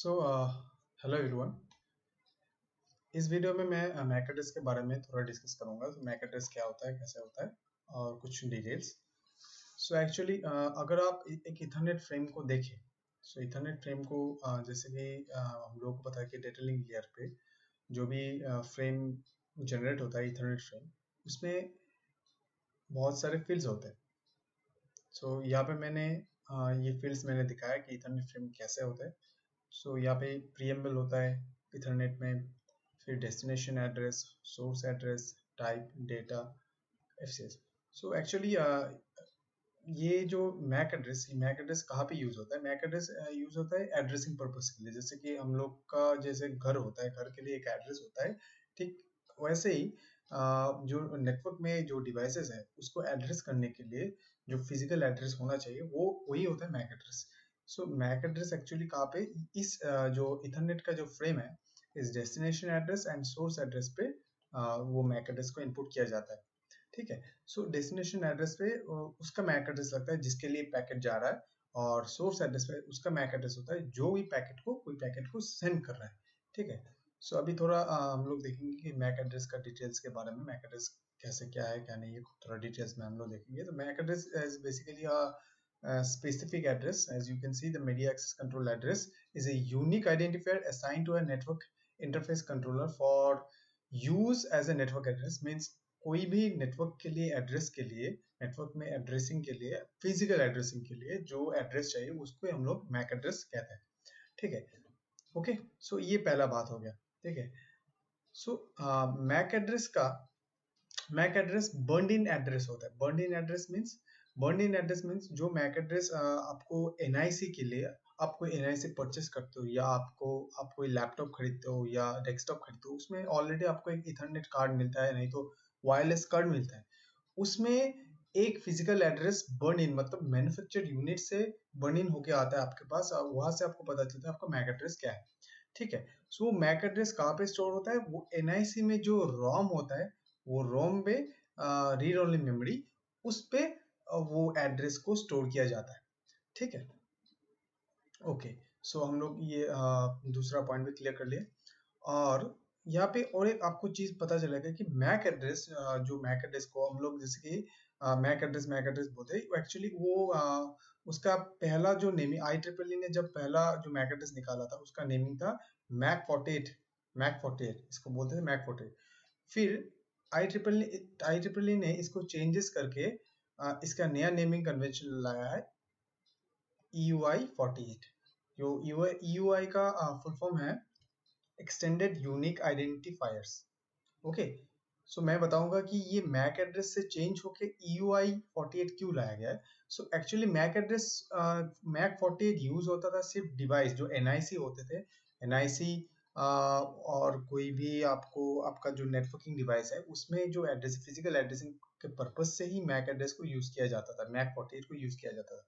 So hello everyone. इस video में मैं मैक एड्रेस के बारे में थोड़ा डिस्कस करूंगा। तो मैक एड्रेस क्या होता है, कैसे होता है और कुछ डिटेल्स। सो एक्चुअली अगर आप एक इथरनेट फ्रेम को देखें, सो इथरनेट फ्रेम को जैसे कि हम लोगों को पता है कि डेटा लिंक लेयर पे जो भी फ्रेम जनरेट होता है इथरनेट फ्रेम, उसमें बहुत सारे फील्ड्स होते हैं। सो यहाँ पे मैंने ये फील्ड्स मैंने दिखाया कि इथरनेट फ्रेम कैसे होता है। सो यहाँ पे प्रीएम्बल होता है इथरनेट में, फिर destination address, source address, type, data, FCS. So actually ये जो मैक एड्रेस कहाँ पे यूज होता है? मैक एड्रेस यूज होता है एड्रेसिंग पर्पस के लिए। जैसे कि हम लोग का जैसे घर होता है, घर के लिए एक एड्रेस होता है, ठीक वैसे ही जो नेटवर्क में जो डिवाइसेस है उसको एड्रेस करने के लिए जो फिजिकल एड्रेस होना चाहिए वो वही होता है Mac address. So MAC address actually कहाँ पे, इस जो इथरनेट का जो फ्रेम है, इस destination address and source address पे वो मैक एड्रेस को इनपुट किया जाता है। ठीक है। सो डेस्टिनेशन एड्रेस पे उसका मैक एड्रेस लगता है जिसके लिए पैकेट जा रहा है, और सोर्स एड्रेस पे उसका मैक एड्रेस होता है जो भी कोई पैकेट को सेंड कर रहा है। ठीक है। सो अभी थोड़ा हम लोग देखेंगे कि मैक एड्रेस का डिटेल्स के बारे में, मैक एड्रेस कैसे क्या है क्या नहीं है, थोड़ा डिटेल्स में हम लोग देखेंगे। तो MAC address is basically specific address. As you can see, the media access control address is a unique identifier assigned to a network interface controller for use as a network address. Means कोई भी network के लिए address के लिए, network में addressing के लिए, physical addressing के लिए जो एड्रेस चाहिए उसको हम लोग मैक एड्रेस कहते हैं। ठीक है। ओके। सो ये पहला बात हो गया। ठीक है। सो मैक एड्रेस बर्न इन एड्रेस होता है। बर्न इन एड्रेस मीन्स जो मैक एड्रेस आपको एनआईसी के लिए, आप कोई एनआईसी परचेस करते हो या आप कोई लैपटॉप खरीदते हो या डेस्कटॉप खरीदते हो, उसमें ऑलरेडी आपको एक इथरनेट कार्ड मिलता है, नहीं तो वायरलेस कार्ड मिलता है। उसमें एक फिजिकल एड्रेस बर्न इन मतलब मैन्युफैक्चर्ड यूनिट से बर्न इन होके आता है आपके पास, वहां से आपको पता चलता है आपका मैक एड्रेस क्या है। ठीक है। सो मैक एड्रेस कहाँ पे स्टोर होता है? वो एनआईसी में जो रोम होता है, वो रोम पे रीड ओनली मेमोरी, उस पे वो एड्रेस को स्टोर किया जाता है। ठीक है। ओके। सो हम लोग ये दूसरा पॉइंट भी क्लियर कर लिए। और यहाँ पे और एक आपको चीज पता चलेगा कि मैक एड्रेस, जो मैक एड्रेस को हम लोग जैसे कि मैक एड्रेस बोलते हैं, एक्चुअली वो उसका पहला जो नेमिंग, आई ट्रिपल ने जब पहला जो मैक एड्रेस निकाला था उसका नेमिंग था मैक 48। इसको बोलते थे मैक 48। फिर आई ट्रिपल ने इसको चेंजेस करके इसका नया नेमिंग कन्वेंशन लाया है, EUI 48। जो EUI का फुल फॉर्म है एक्सटेंडेड यूनिक आइडेंटिफायर्स। ओके। सो मैं बताऊंगा कि ये मैक एड्रेस से चेंज होके EUI 48 क्यों लाया गया है। सो एक्चुअली मैक 48 यूज होता था सिर्फ डिवाइस जो एनआईसी होते थे, एनआईसी और कोई भी आपका जो नेटवर्किंग डिवाइस है उसमें जो एड्रेस, फिजिकल एड्रेसिंग के पर्पज से ही मैक एड्रेस को यूज किया जाता था, मैक 48 को यूज किया जाता था।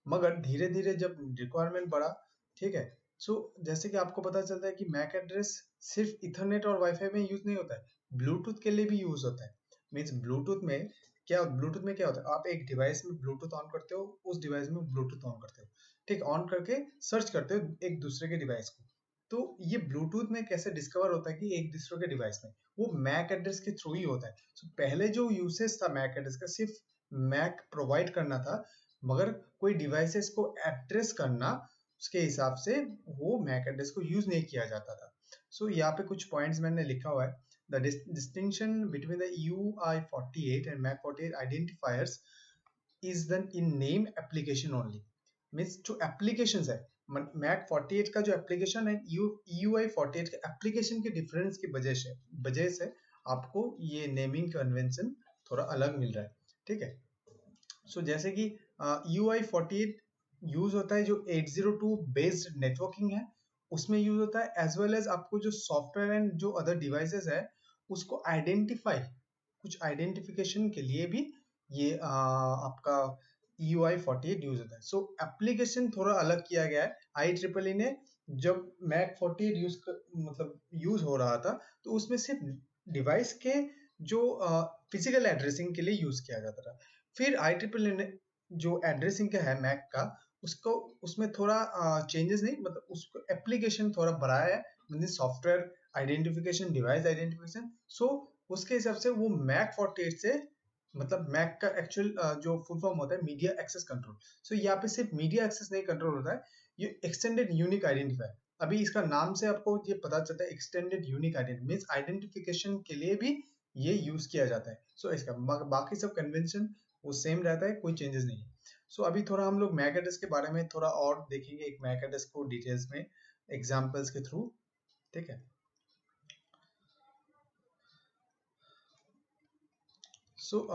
मगर धीरे धीरे जब रिक्वायरमेंट बढ़ा, ठीक है, सो जैसे कि आपको पता चलता है कि मैक एड्रेस सिर्फ इथरनेट और वाईफाई में यूज नहीं होता है, ब्लूटूथ के लिए भी यूज होता है। मीन्स ब्लूटूथ में क्या होता है, आप एक डिवाइस में ब्लूटूथ ऑन करते हो, उस डिवाइस में ब्लूटूथ ऑन करते हो, ठीक, ऑन करके सर्च करते हो एक दूसरे के डिवाइस को। तो ये ब्लूटूथ में कैसे डिस्कवर होता है कि एक दूसरे के डिवाइस में, वो मैक एड्रेस के थ्रू ही होता है। सो पहले जो यूसेज था मैक एड्रेस का, सिर्फ मैक प्रोवाइड करना था, मगर कोई डिवाइसेस को एड्रेस करना, उसके हिसाब से वो मैक एड्रेस को यूज नहीं किया जाता था। सो यहाँ पे कुछ पॉइंट्स मैंने लिखा हुआ है। The distinction between the EUI 48 and MAC 48 identifiers is the in name application only. Means जो एप्लीकेशन है, मैक 48 का जो एप्लीकेशन है, EUI 48 के एप्लीकेशन के डिफरेंस की वजह से आपको ये नेमिंग कन्वेंशन थोड़ा अलग मिल रहा है। ठीक है। सो जैसे कि EUI 48 यूज होता है जो 802 बेस्ड नेटवर्किंग है, उसमें यूज होता है, एज वेल एज आपको जो सॉफ्टवेयर एंड जो अदर डिवाइसेस है उसको आइडेंटिफाई, कुछ आइडेंटिफिकेशन के लिए भी ये आपका EUI 48 यूज होता है। सो एप्लीकेशन थोड़ा अलग किया गया है। IEEE ने जब मैक 48 मतलब यूज हो रहा था, तो उसमें सिर्फ डिवाइस के जो फिजिकल एड्रेसिंग के लिए यूज किया जाता था। फिर IEEE ने जो एड्रेसिंग का है मैक का, उसको उसमें थोड़ा चेंजेस नहीं, मतलब उसको एप्लीकेशन थोड़ा बढ़ाया है, मतलब सॉफ्टवेयर आइडेंटिफिकेशन, डिवाइस आइडेंटिफिकेशन। सो उसके हिसाब से वो मैक 48 से, मतलब मैक का एक्चुअल जो फुल फॉर्म होता है मीडिया एक्सेस कंट्रोल। सो यहाँ पे सिर्फ मीडिया एक्सेस नहीं कंट्रोल होता है, ये एक्सटेंडेड यूनिक आइडेंटिफायर। अभी इसका नाम से आपको ये पता चलता है extended unique identity means identification के लिए भी ये यूज किया जाता है। सो इसका बाकी सब कन्वेंशन वो सेम रहता है, कोई चेंजेस नहीं है। सो अभी थोड़ा हम लोग मैक एड्रेस के बारे में थोड़ा और देखेंगे, एक मैक एड्रेस को डिटेल्स में एग्जांपल्स के थ्रू, ठीक है। सो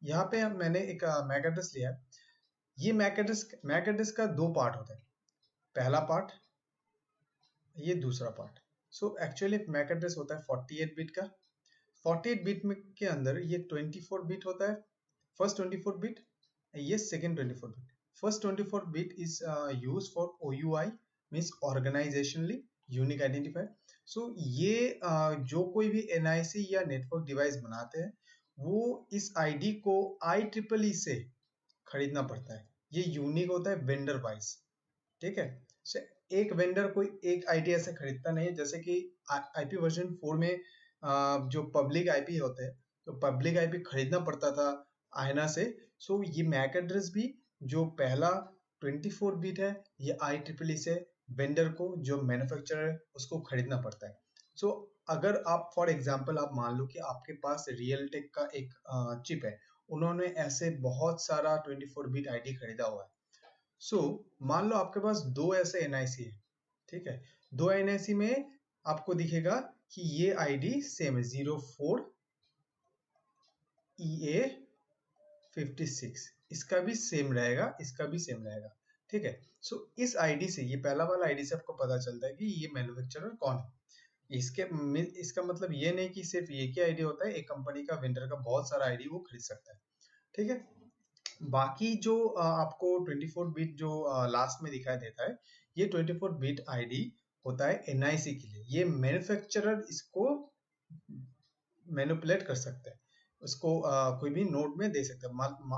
यहाँ पे मैंने एक मैक एड्रेस लिया है। ये मैक एड्रेस का दो पार्ट होता है, पहला पार्ट, ये दूसरा part. So actually MAC address होता है 48 बिट का। 48 बिट में के अंदर ये 24 बिट होता है, फर्स्ट 24 बिट, ये second 24 bit. First 24 bit is use for OUI means organizationally unique identifier. So ये जो कोई भी NIC या नेटवर्क डिवाइस बनाते हैं वो इस आईडी को IEEE से खरीदना पड़ता है। ये यूनिक होता है वेंडर वाइज, ठीक है। so, एक वेंडर कोई एक आईडी ऐसे खरीदता नहीं है, जैसे कि IP वर्जन 4 में जो पब्लिक आईपी होते हैं तो पब्लिक आईपी खरीदना पड़ता था आयना से। सो ये मैक एड्रेस भी जो पहला 24 बिट है ये IEEE से वेंडर को जो मैन्युफैक्चरर है उसको खरीदना पड़ता है। सो अगर आप फॉर एग्जांपल आप मान लो कि आपके पास रियलटेक का एक चिप है, उन्होंने ऐसे बहुत सारा 24 बिट आईडी खरीदा हुआ है। सो मान लो आपके पास दो ऐसे NIC है, ठीक है। दो NIC में आपको दिखेगा कि ये आईडी सेम है, 04EA56, इसका भी सेम रहेगा, इसका भी सेम रहेगा, ठीक है। सो इस आईडी से, ये पहला वाला आईडी से आपको पता चलता है कि ये मैन्युफैक्चरर कौन है। इसका मतलब ये नहीं कि सिर्फ एक ही आईडी होता है, एक कंपनी का वेंडर का बहुत सारा आईडी वो खरीद सकता है, ठीक है। बाकी जो आपको 24 बिट जो लास्ट में दिखाई देता है, ये 24 बिट आईडी होता है NIC के लिए। ये मैन्युफैक्चरर इसको मैनिपुलेट कर सकते हैं, उसको कोई भी नोड में दे सकते हैं।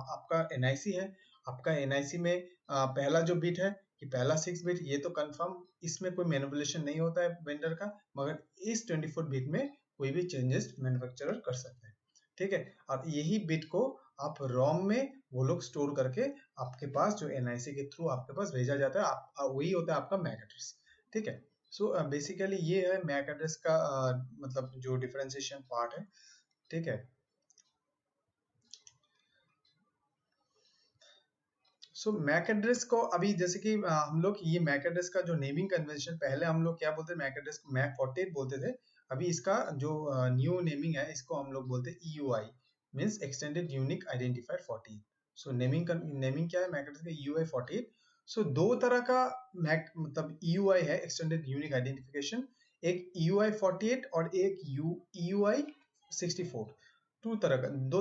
आपका NIC है, आपका NIC में पहला जो बिट है कि पहला 6 बिट, ये तो कंफर्म, इसमें कोई मैनिपुलेशन नहीं होता है वेंडर का, मगर इस 24 बिट में कोई भी चेंजेस मैन्युफैक्चरर कर सकते हैं, ठीक है। और यही बिट को आप रोम में वो लोग स्टोर करके आपके पास जो NIC के थ्रू आपके पास भेजा जाता है, वही होता है आपका मैक एड्रेस, ठीक है। सो बेसिकली ये है मैक एड्रेस का मतलब जो डिफरेंशिएशन पार्ट है, ठीक है। सो मैक एड्रेस को अभी जैसे कि हम लोग ये मैक एड्रेस का जो नेमिंग कन्वेंशन, पहले हम लोग क्या बोलते थे, मैक एड्रेस को मैक 48 बोलते थे। अभी इसका जो न्यू नेमिंग है इसको हम लोग बोलते हैं EUI means extended unique identifier 48। सो नेमिंग क्या है मैक एड्रेस का, EUI 48। सो दो तरह का मैक मतलब EUI है, एक्सटेंडेड यूनिक आइडेंटिफिकेशन, एक EUI 48 और एक EUI 64। दो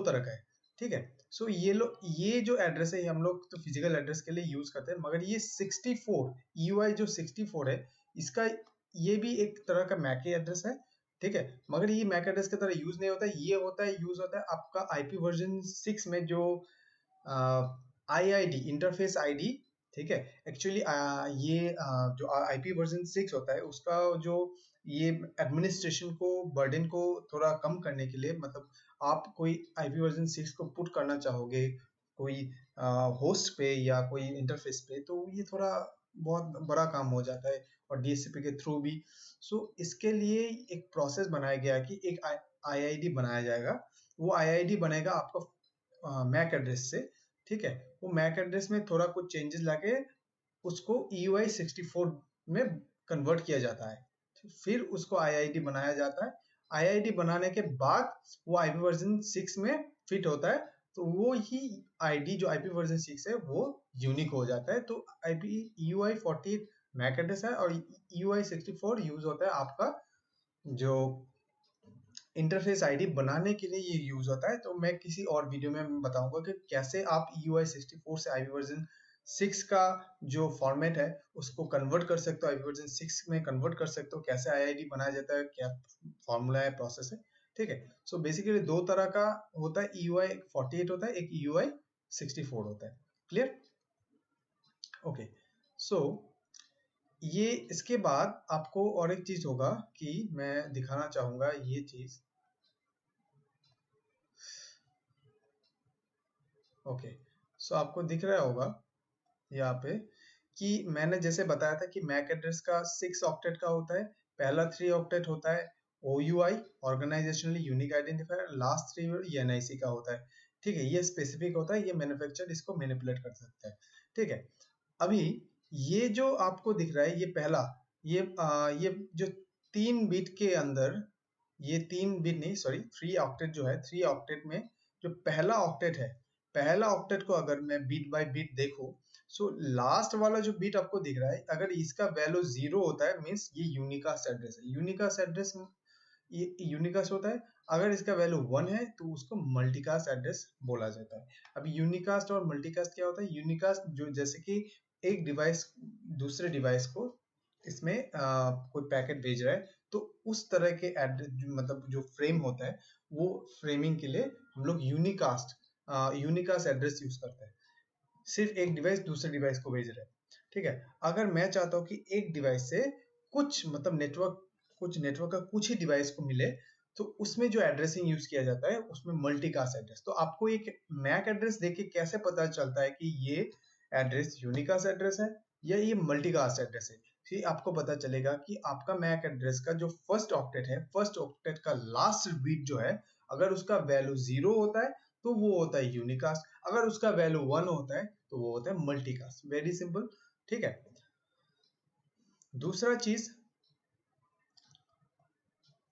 तरह का है, ठीक है। सो ये जो एड्रेस है ये हम लोग तो फिजिकल एड्रेस के लिए यूज करते हैं, मगर ये 64 EUI जो 64 है, इसका ये भी एक तरह का मैक एड्रेस है, ठीक है। मगर ये मैक एड्रेस की तरह यूज नहीं होता है, ये यूज होता है आपका IP वर्जन 6 में जो IID इंटरफेस आईडी, ठीक है। एक्चुअली ये जो IP वर्जन 6 होता है उसका जो ये एडमिनिस्ट्रेशन को बर्डन को थोड़ा कम करने के लिए, मतलब आप कोई IP वर्जन 6 को पुट करना चाहोगे कोई होस्ट पे या कोई इंटरफेस पे, तो ये थोड़ा बहुत बड़ा काम हो जाता है और DHCP के थ्रू भी। सो इसके लिए एक प्रोसेस बनाया गया है कि एक IID बनाया जाएगा, वो IID बनेगा आपका मैक एड्रेस से, ठीक है। वो मैक एड्रेस में थोड़ा कुछ चेंजेस लाके उसको EUI 64 में कन्वर्ट किया जाता है, फिर उसको IID बनाया जाता है। IID बनाने के बाद वो IP वर्जन 6 में फिट होता है, तो वो ही आईडी जो IP वर्जन 6 है वो यूनिक हो जाता है। तो IP EUI 48 मैक एड्रेस है और EUI 64 यूज होता है आपका जो इंटरफेस आईडी बनाने के लिए ये यूज होता है। तो मैं किसी और वीडियो में बताऊंगा कि कैसे आप EUI 64 से IP वर्जन 6 का जो फॉर्मेट है उसको कन्वर्ट कर सकते हो, IP वर्जन 6 में कन्वर्ट कर सकते हो, कैसे IID बनाया जाता है, क्या फॉर्मूला है, प्रोसेस है, ठीक है। सो बेसिकली दो तरह का होता है, EUI 48 होता है, एक EUI 64 होता है, क्लियर। ओके, सो ये इसके बाद आपको और एक चीज होगा कि मैं दिखाना चाहूंगा ये चीज। ओके, सो आपको दिख रहा होगा यहाँ पे कि मैंने जैसे बताया था कि मैक एड्रेस का 6 ऑक्टेट का होता है। पहला 3 ऑक्टेट होता है OUI, organisationally unique identifier, last 3 NIC का होता है। ठीक है, ये स्पेसिफिक होता है, ये मैन्युफैक्चरर इसको मैनिपुलेट कर सकता है। ठीक है, अभी ये जो आपको दिख रहा है ये पहला, ये जो 3 बिट के अंदर, ये 3 बिट नहीं, सॉरी 3 ऑक्टेट जो है, 3 ऑक्टेट में जो पहला ऑक्टेट है, पहला ऑक्टेट को अगर मैं बिट बाय बिट देखूं, सो लास्ट वाला जो बिट आपको दिख रहा है, अगर इसका वैल्यू 0 होता है मीन्स ये यूनिकास्ट एड्रेस है। यूनिकास्ट एड्रेस ये यूनिकास्ट होता है। अगर इसका वैल्यू 1 है तो उसको मल्टीकास्ट एड्रेस बोला जाता है। अब यूनिकास्ट और मल्टीकास्ट क्या होता है? यूनिकास्ट जो जैसे कि एक डिवाइस दूसरे डिवाइस को इसमें कोई पैकेट भेज रहा है, तो उस तरह के एड्रेस मतलब जो फ्रेम होता है, वो फ्रेमिंग के लिए हम लोग यूनिकास्ट एड्रेस यूज करते हैं। सिर्फ एक डिवाइस दूसरे डिवाइस को भेज रहा है। ठीक है, अगर मैं चाहता हूँ कि एक डिवाइस से कुछ मतलब नेटवर्क का कुछ ही डिवाइस को मिले, तो उसमें जो एड्रेसिंग यूज किया जाता है उसमें मल्टीकास्ट एड्रेस। तो आपको एक मैक एड्रेस देख के कैसे पता चलता है कि ये एड्रेस यूनिकास्ट एड्रेस है या ये मल्टीकास्ट एड्रेस है? फिर आपको पता चलेगा कि आपका मैक एड्रेस का जो फर्स्ट ऑक्टेट है, फर्स्ट ऑक्टेट का लास्ट बिट जो है, अगर उसका वैल्यू 0 होता है तो वो होता है यूनिकास्ट, अगर उसका वैल्यू 1 होता है तो वो होता है मल्टीकास्ट। Very simple. ठीक है, दूसरा चीज,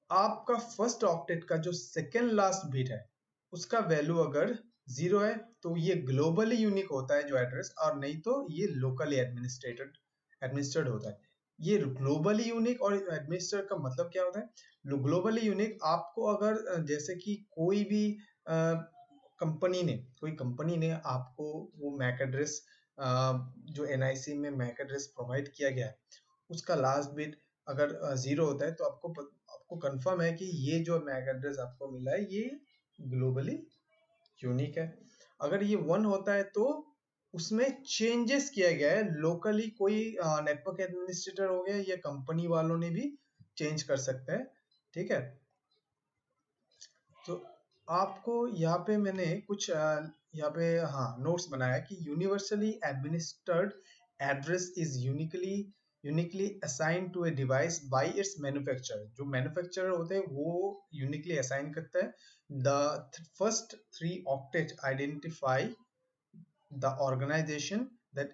आपका फर्स्ट ऑक्टेट का जो सेकेंड लास्ट बिट है, उसका वैल्यू अगर 0 है तो ये ग्लोबली यूनिक होता है जो एड्रेस, और नहीं तो ये लोकली एडमिनिस्ट्रेटेड होता है। ये ग्लोबली यूनिक और एडमिनिस्ट्रेट का मतलब क्या होता है? ग्लोबली यूनिक आपको अगर जैसे कि कोई कंपनी ने आपको वो मैक एड्रेस जो NIC में मैक एड्रेस प्रोवाइड किया गया है, उसका लास्ट बिट अगर 0 होता है तो आपको कंफर्म है कि ये जो मैक एड्रेस आपको मिला है ये ग्लोबली यूनिक है। अगर ये 1 होता है तो उसमें चेंजेस किया गया है लोकली, कोई नेटवर्क एडमिनिस्ट्रेटर हो गया या कंपनी वालों ने भी चेंज कर सकते हैं। ठीक है, तो आपको यहाँ पे मैंने कुछ यहाँ पे हाँ नोट्स बनाया कि universally administered address is uniquely assign to a device by its manufacturer. जो मैन्युफैक्चरर होते हैं वो यूनिकली असाइन करता है। The first 3 octet identify the organization that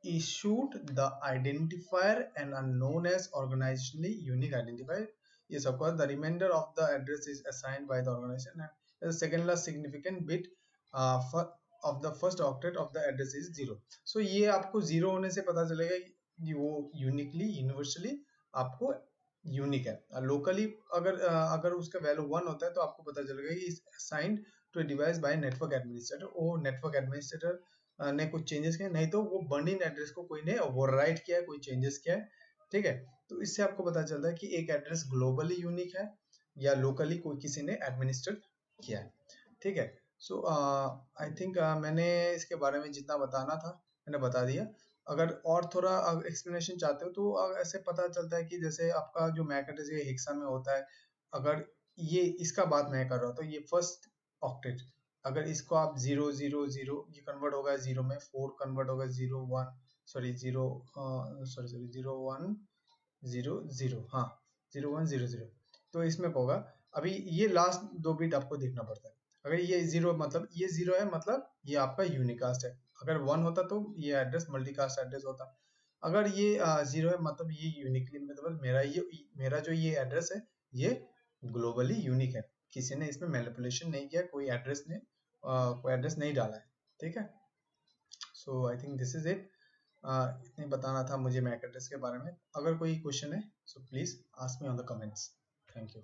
issued the identifier and are known as organizationally unique identifier. Yes, of course, the remainder of the address is assigned by the organization, and the second last significant bit of the first octet of the address is 0. So ये आपको 0 होने से पता चलेगा कि वो uniquely universally आपको unique है। लोकली अगर उसका वैल्यू 1 होता है तो आपको पता चलेगा कि is assigned to a device by network administrator. वो नेटवर्क एडमिनिस्ट्रेटर ने कुछ चेंजेस किए, नहीं तो वो बर्निंग एड्रेस को कोई ने ओवरराइट किया है, कोई चेंजेस किया है। ठीक है, तो इससे आपको पता चलता है कि एक एड्रेस ग्लोबली यूनिक है या लोकली कोई किसी ने एडमिनिस्ट्रेट किया है। ठीक है, सो आई थिंक मैंने इसके बारे में जितना बताना था मैंने बता दिया। अगर और थोड़ा एक्सप्लेनेशन चाहते हो तो ऐसे पता चलता है कि जैसे आपका जो मैक एड्रेस ये हेक्सा में होता है, अगर ये इसका बात मैं कर रहा हूँ तो ये फर्स्ट ऑक्टेट, अगर इसको आप 0 0 0 ये कन्वर्ट होगा 0 में, 4 कन्वर्ट होगा 0 1 सॉरी 0 सॉरी 0 1 0 0, हाँ 0 1 0 0, तो इसमें होगा। अभी ये लास्ट 2 बिट आपको देखना पड़ता है। अगर ये 0 मतलब ये 0 है मतलब ये आपका यूनिकास्ट है। अगर 1 होता तो ये एड्रेस मल्टीकास्ट एड्रेस होता। अगर ये 0 है मतलब ये यूनिकली मतलब मेरा जो ये एड्रेस है ये ग्लोबली यूनिक है, किसी ने इसमें मैनिपुलेशन नहीं किया, कोई एड्रेस नहीं डाला है। ठीक है, so I think this is it. इतने बताना था मुझे मैक एड्रेस के बारे में। अगर कोई क्वेश्चन है so please ask me on the comments. Thank you.